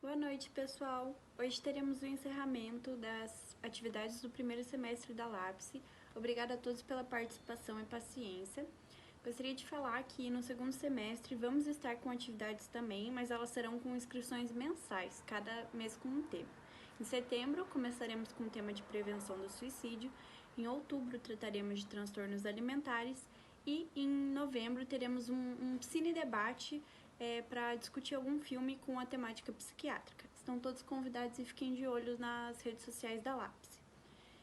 Boa noite, pessoal. Hoje teremos o encerramento das atividades do primeiro semestre da LAPSE. Obrigada a todos pela participação e paciência. Gostaria de falar que no segundo semestre vamos estar com atividades também, mas elas serão com inscrições mensais, cada mês com um tema. Em setembro, começaremos com o tema de prevenção do suicídio. Em outubro, trataremos de transtornos alimentares. E em novembro, teremos um cine-debate para discutir algum filme com a temática psiquiátrica. Estão todos convidados e fiquem de olho nas redes sociais da LAPSE.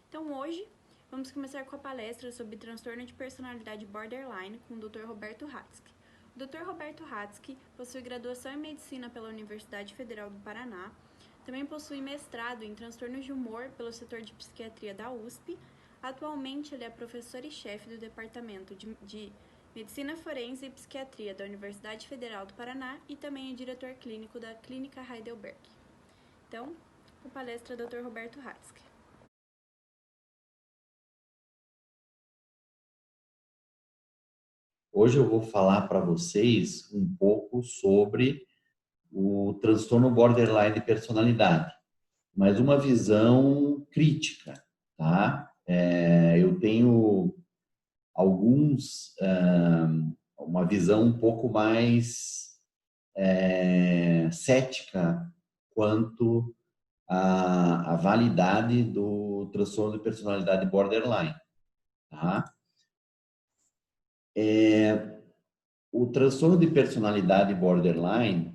Então, hoje, vamos começar com a palestra sobre transtorno de personalidade borderline com o Dr. Roberto Hatzky. O Dr. Roberto Hatzky possui graduação em Medicina pela Universidade Federal do Paraná, também possui mestrado em transtornos de humor pelo setor de psiquiatria da USP. Atualmente, ele é professor e chefe do Departamento de Medicina Forense e Psiquiatria da Universidade Federal do Paraná e também é diretor clínico da Clínica Heidelberg. Então, a palestra do Dr. Roberto Hatzky. Hoje eu vou falar para vocês um pouco sobre o transtorno borderline de personalidade, mas uma visão crítica, tá? Eu tenho uma visão um pouco mais cética quanto à validade do transtorno de personalidade borderline, tá? O transtorno de personalidade borderline,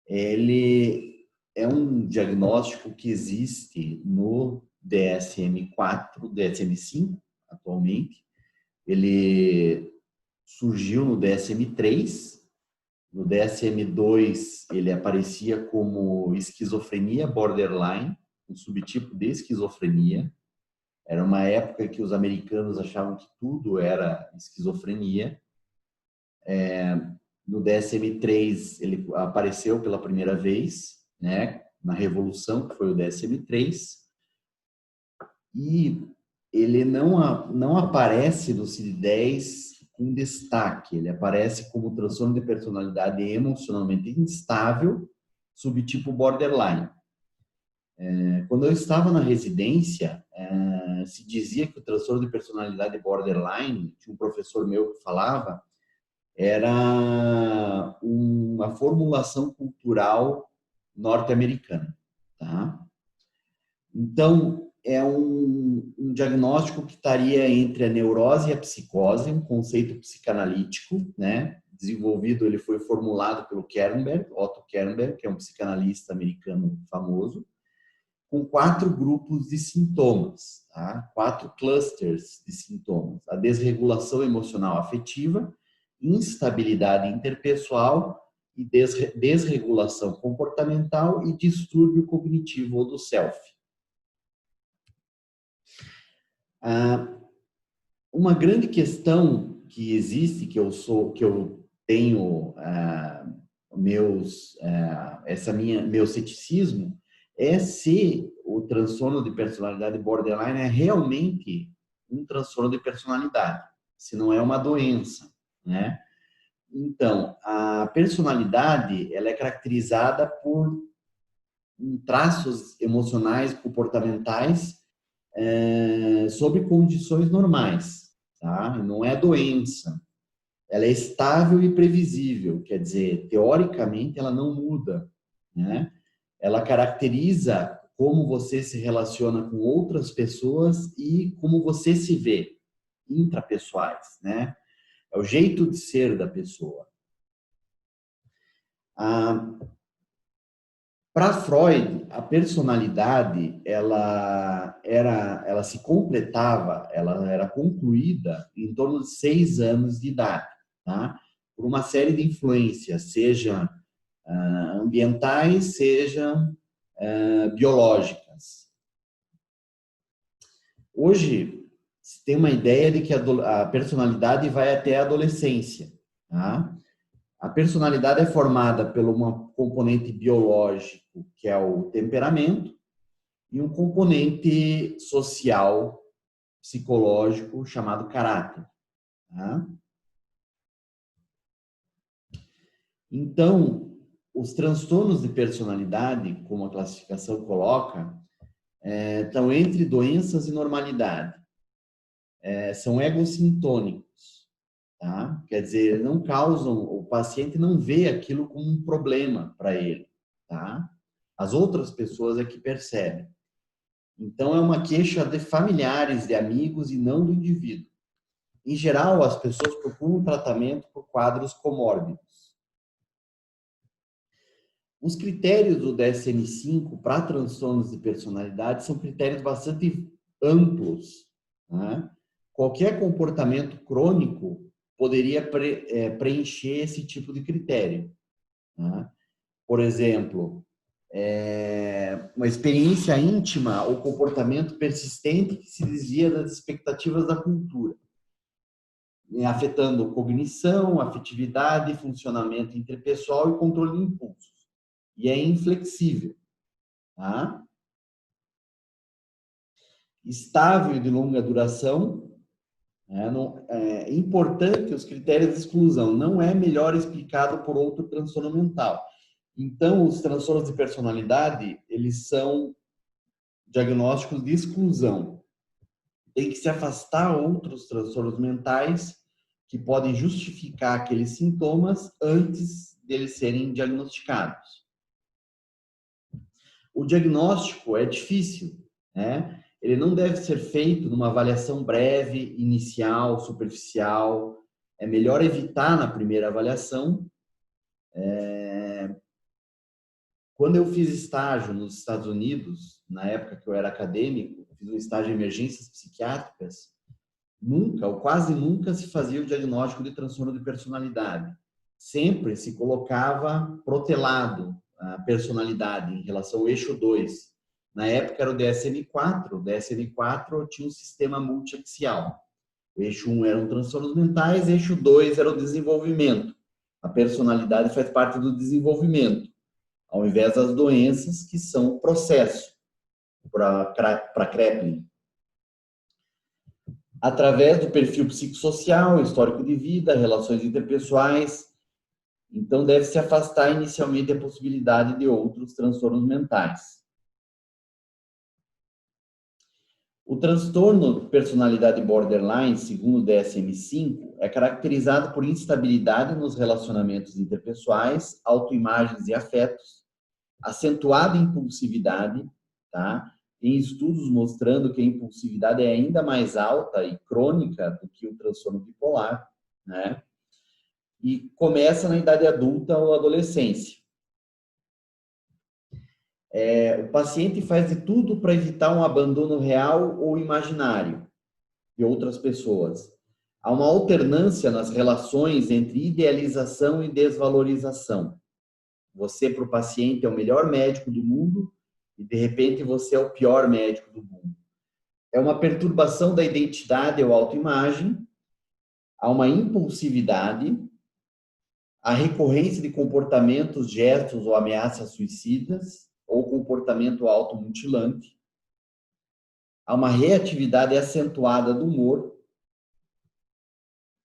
ele é um diagnóstico que existe no DSM-4, DSM-5, atualmente. Ele surgiu no DSM-3. No DSM-2, ele aparecia como esquizofrenia borderline, um subtipo de esquizofrenia. Era uma época que os americanos achavam que tudo era esquizofrenia. No DSM-3 ele apareceu pela primeira vez, né, na Revolução, que foi o DSM-3, e ele não aparece no CID-10 com destaque, ele aparece como transtorno de personalidade emocionalmente instável, subtipo borderline. Quando eu estava na residência, se dizia que o transtorno de personalidade borderline, tinha um professor meu que falava, era uma formulação cultural norte-americana, tá? Então, é um diagnóstico que estaria entre a neurose e a psicose, um conceito psicanalítico, né? Desenvolvido, ele foi formulado pelo Kernberg, Otto Kernberg, que é um psicanalista americano famoso, com 4 grupos de sintomas, tá? 4 clusters de sintomas. A desregulação emocional afetiva, instabilidade interpessoal e desregulação comportamental e distúrbio cognitivo ou do self. Uma grande questão que existe, que eu tenho meu ceticismo, é se o transtorno de personalidade borderline é realmente um transtorno de personalidade, se não é uma doença, né? Então, a personalidade, ela é caracterizada por traços emocionais, comportamentais, sob condições normais, tá? Não é doença. Ela é estável e previsível, quer dizer, teoricamente ela não muda, né? Ela caracteriza como você se relaciona com outras pessoas e como você se vê, intrapessoais, né? É o jeito de ser da pessoa. Para Freud, a personalidade ela se completava, ela era concluída em torno de 6 anos de idade, tá? Por uma série de influências, seja ambientais, seja biológicas. Hoje, se tem uma ideia de que a personalidade vai até a adolescência, tá? A personalidade é formada por um componente biológico, que é o temperamento, e um componente social, psicológico, chamado caráter. Tá? Então, Os transtornos de personalidade, como a classificação coloca, estão entre doenças e normalidade. São egossintônicos, tá? Quer dizer, não causam, o paciente não vê aquilo como um problema para ele, tá? As outras pessoas é que percebem. Então, é uma queixa de familiares, de amigos e não do indivíduo. Em geral, as pessoas procuram tratamento por quadros comórbidos. Os critérios do DSM-5 para transtornos de personalidade são critérios bastante amplos, né? Qualquer comportamento crônico poderia preencher esse tipo de critério, né? Por exemplo, uma experiência íntima ou comportamento persistente que se desvia das expectativas da cultura, afetando cognição, afetividade, funcionamento interpessoal e controle de impulsos. E é inflexível, tá? Estável e de longa duração. É importante os critérios de exclusão. Não é melhor explicado por outro transtorno mental. Então, os transtornos de personalidade, eles são diagnósticos de exclusão. Tem que se afastar outros transtornos mentais que podem justificar aqueles sintomas antes deles serem diagnosticados. O diagnóstico é difícil, né? Ele não deve ser feito numa avaliação breve, inicial, superficial. É melhor evitar na primeira avaliação. Quando eu fiz estágio nos Estados Unidos, na época que eu era acadêmico, fiz um estágio em emergências psiquiátricas, nunca ou quase nunca se fazia o diagnóstico de transtorno de personalidade. Sempre se colocava protelado a personalidade em relação ao eixo 2. Na época era o DSM-4. O DSM-4 tinha um sistema multiaxial. O eixo 1 eram transtornos mentais, eixo 2 era o desenvolvimento. A personalidade faz parte do desenvolvimento, ao invés das doenças, que são o processo para Kraepelin. Através do perfil psicossocial, histórico de vida, relações interpessoais. Então, deve se afastar inicialmente a possibilidade de outros transtornos mentais. O transtorno de personalidade borderline, segundo o DSM-5, é caracterizado por instabilidade nos relacionamentos interpessoais, autoimagens e afetos, acentuada impulsividade, tá? Tem estudos mostrando que a impulsividade é ainda mais alta e crônica do que o transtorno bipolar, né? E começa na idade adulta ou adolescência. O paciente faz de tudo para evitar um abandono real ou imaginário de outras pessoas. Há uma alternância nas relações entre idealização e desvalorização. Você, para o paciente, é o melhor médico do mundo e, de repente, você é o pior médico do mundo. É uma perturbação da identidade ou autoimagem, há uma impulsividade, a recorrência de comportamentos, gestos ou ameaças suicidas, ou comportamento automutilante, há uma reatividade acentuada do humor,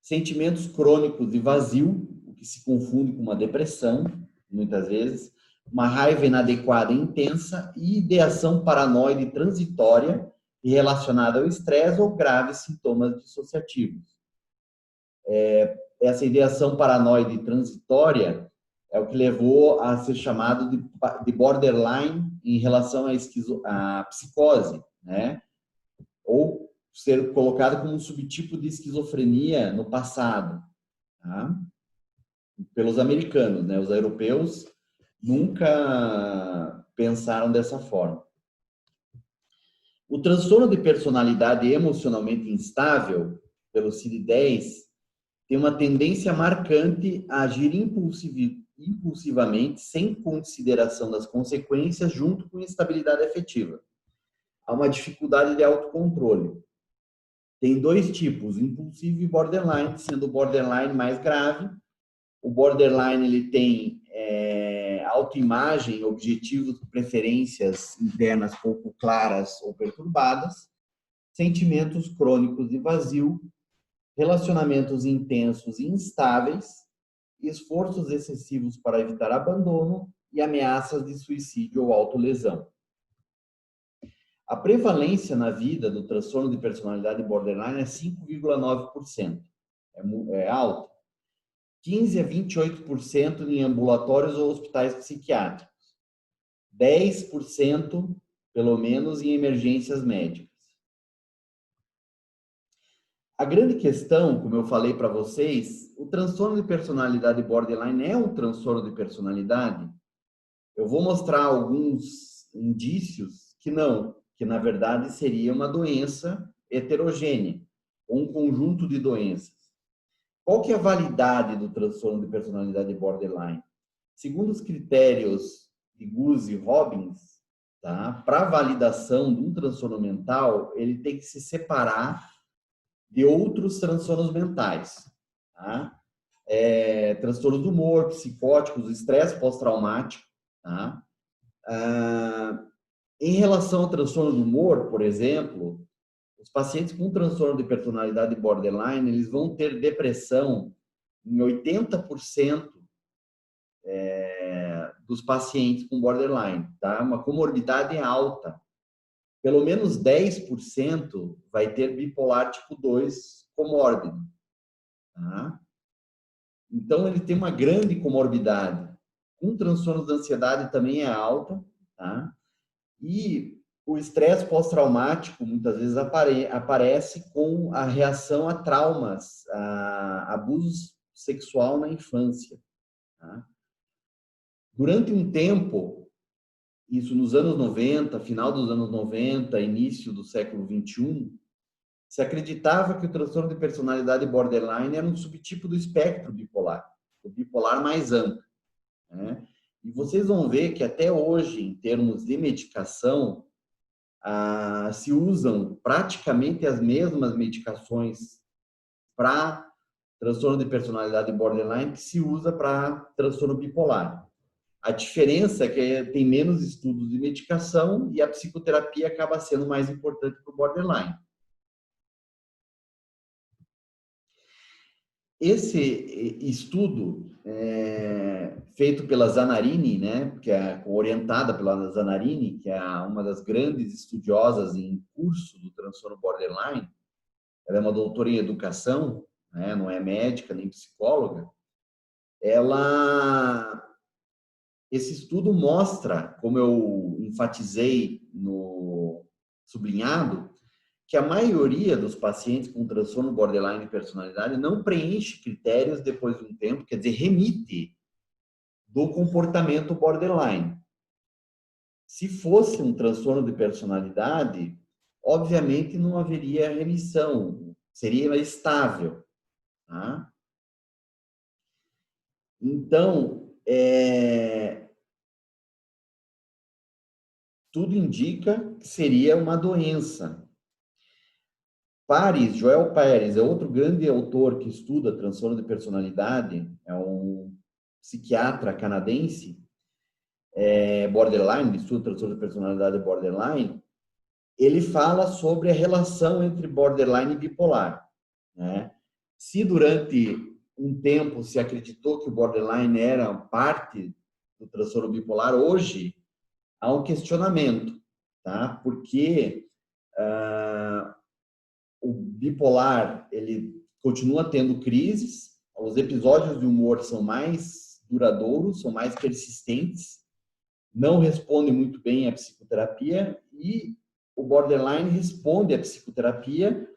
sentimentos crônicos de vazio, o que se confunde com uma depressão, muitas vezes, uma raiva inadequada e intensa e ideação paranoide transitória e relacionada ao estresse ou graves sintomas dissociativos. Essa ideação paranoide transitória é o que levou a ser chamado de borderline em relação à psicose, né? Ou ser colocado como um subtipo de esquizofrenia no passado, tá? Pelos americanos, né? Os europeus nunca pensaram dessa forma. O transtorno de personalidade emocionalmente instável, pelo CID-10, tem uma tendência marcante a agir impulsivamente, sem consideração das consequências, junto com instabilidade afetiva. Há uma dificuldade de autocontrole. Tem dois tipos, impulsivo e borderline, sendo o borderline mais grave. O borderline ele tem autoimagem, objetivos, preferências internas pouco claras ou perturbadas, sentimentos crônicos de vazio, relacionamentos intensos e instáveis, esforços excessivos para evitar abandono e ameaças de suicídio ou autolesão. A prevalência na vida do transtorno de personalidade borderline é 5,9%. É alta. 15 a 28% em ambulatórios ou hospitais psiquiátricos. 10%, pelo menos, em emergências médicas. A grande questão, como eu falei para vocês, o transtorno de personalidade borderline é um transtorno de personalidade? Eu vou mostrar alguns indícios que não, que na verdade seria uma doença heterogênea, ou um conjunto de doenças. Qual que é a validade do transtorno de personalidade borderline? Segundo os critérios de Guse e Robbins, tá? Para validação de um transtorno mental, ele tem que se separar de outros transtornos mentais, tá? Transtornos do humor, psicóticos, estresse pós-traumático, tá? Em relação ao transtorno do humor, por exemplo, os pacientes com transtorno de personalidade borderline, eles vão ter depressão em 80% dos pacientes com borderline, tá? Uma comorbidade alta. Pelo menos 10% vai ter bipolar tipo 2 comórbido, tá? Então, ele tem uma grande comorbidade. Com transtorno de ansiedade também é alta, tá? E o estresse pós-traumático muitas vezes aparece com a reação a traumas, a abuso sexual na infância, tá? Durante um tempo, isso nos anos 90, final dos anos 90, início do século 21, se acreditava que o transtorno de personalidade borderline era um subtipo do espectro bipolar, o bipolar mais amplo, né? E vocês vão ver que até hoje, em termos de medicação, se usam praticamente as mesmas medicações para transtorno de personalidade borderline que se usa para transtorno bipolar. A diferença é que tem menos estudos de medicação e a psicoterapia acaba sendo mais importante para o borderline. Esse estudo feito pela Zanarini, né, que é orientada pela Zanarini, que é uma das grandes estudiosas em curso do transtorno borderline, ela é uma doutora em educação, né, não é médica nem psicóloga. Esse estudo mostra, como eu enfatizei no sublinhado, que a maioria dos pacientes com transtorno borderline de personalidade não preenche critérios depois de um tempo, quer dizer, remite do comportamento borderline. Se fosse um transtorno de personalidade, obviamente não haveria remissão, seria estável, tá? Então, tudo indica que seria uma doença. Joel Paris, é outro grande autor que estuda transtorno de personalidade, é um psiquiatra canadense, borderline, estuda transtorno de personalidade borderline. Ele fala sobre a relação entre borderline e bipolar, né? Se durante um tempo se acreditou que o borderline era parte do transtorno bipolar, hoje há um questionamento, tá? Porque o bipolar, ele continua tendo crises, os episódios de humor são mais duradouros, são mais persistentes, não respondem muito bem à psicoterapia, e o borderline responde à psicoterapia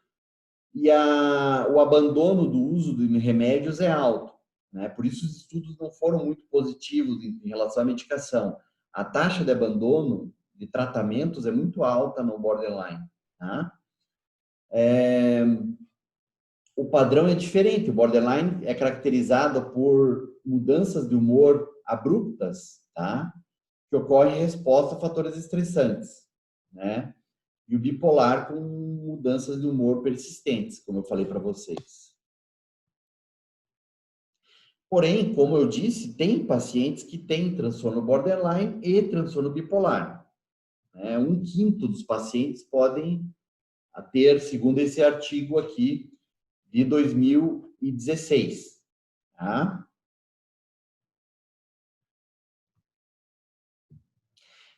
e o abandono do uso de remédios é alto, né? Por isso os estudos não foram muito positivos em relação à medicação. A taxa de abandono de tratamentos é muito alta no borderline, tá? O padrão é diferente. O borderline é caracterizado por mudanças de humor abruptas, tá? Que ocorrem em resposta a fatores estressantes, né? E o bipolar com mudanças de humor persistentes, como eu falei para vocês. Porém, como eu disse, tem pacientes que têm transtorno borderline e transtorno bipolar. 1/5 dos pacientes podem ter, segundo esse artigo aqui, de 2016. Tá?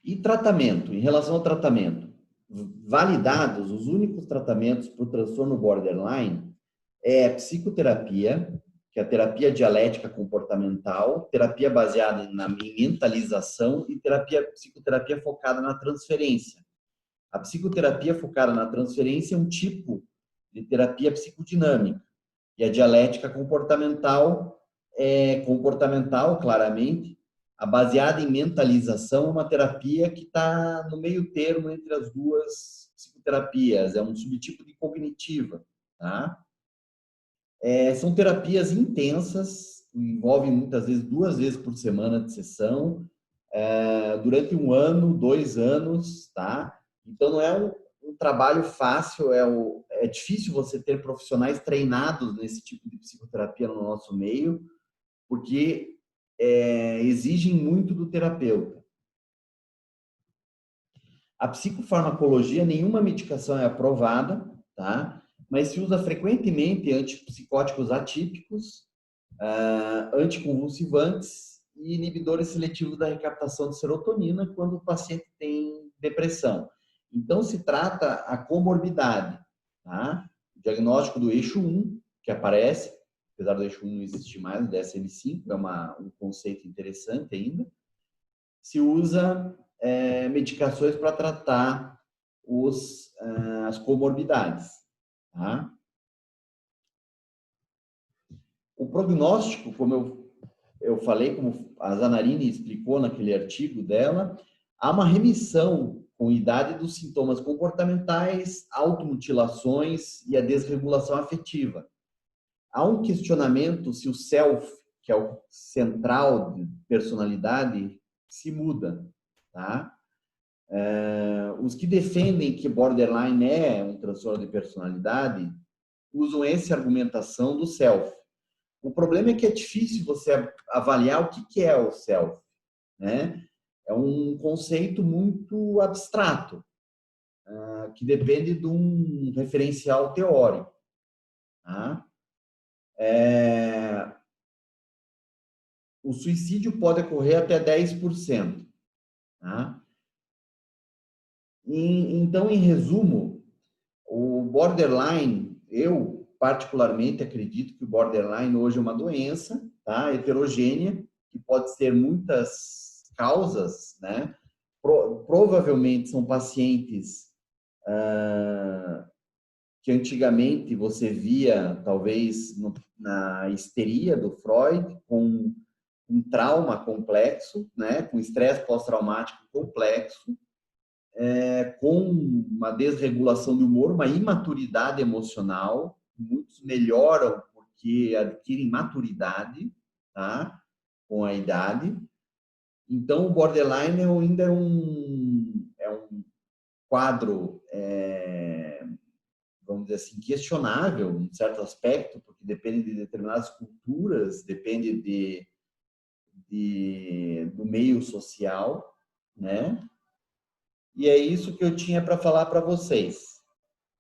E tratamento, em relação ao tratamento, validados, os únicos tratamentos para o transtorno borderline é psicoterapia, que é a terapia dialética comportamental, terapia baseada na mentalização e psicoterapia focada na transferência. A psicoterapia focada na transferência é um tipo de terapia psicodinâmica. E a dialética comportamental é comportamental, claramente. A baseada em mentalização é uma terapia que está no meio termo entre as duas psicoterapias. É um subtipo de cognitiva, tá? São terapias intensas, envolvem muitas vezes 2 vezes por semana de sessão, durante 1 ano, 2 anos, tá? Então, não é um trabalho fácil, é difícil você ter profissionais treinados nesse tipo de psicoterapia no nosso meio, porque exigem muito do terapeuta. A psicofarmacologia, nenhuma medicação é aprovada, tá? Mas se usa frequentemente antipsicóticos atípicos, anticonvulsivantes e inibidores seletivos da recaptação de serotonina quando o paciente tem depressão. Então, se trata a comorbidade, tá? O diagnóstico do eixo 1, que aparece, apesar do eixo 1 não existir mais, o DSM-5, é um conceito interessante ainda. Se usa medicações para tratar as comorbidades, tá? O prognóstico, como eu falei, como a Zanarini explicou naquele artigo dela, há uma remissão com idade dos sintomas comportamentais, automutilações e a desregulação afetiva. Há um questionamento se o self, que é o central de personalidade, se muda, tá? Os que defendem que borderline é um transtorno de personalidade usam essa argumentação do self. O problema é que é difícil você avaliar o que é o self, né? É um conceito muito abstrato, que depende de um referencial teórico, tá? O suicídio pode ocorrer até 10%, tá? Então, em resumo, o borderline, eu particularmente acredito que o borderline hoje é uma doença, tá? Heterogênea, que pode ter muitas causas, né? Provavelmente são pacientes que antigamente você via, talvez, na histeria do Freud, com um trauma complexo, né? Com estresse pós-traumático complexo, com uma desregulação do humor, uma imaturidade emocional. Muitos melhoram porque adquirem maturidade, tá? Com a idade. Então, o borderline ainda é um quadro, vamos dizer assim, questionável em certo aspecto, porque depende de determinadas culturas, depende do meio social, né? E é isso que eu tinha para falar para vocês,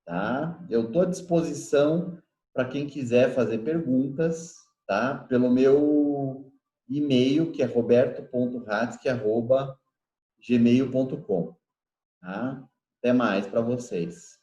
tá? Eu estou à disposição para quem quiser fazer perguntas, tá? Pelo meu e-mail, que é roberto.ratzke@gmail.com, tá? Até mais para vocês.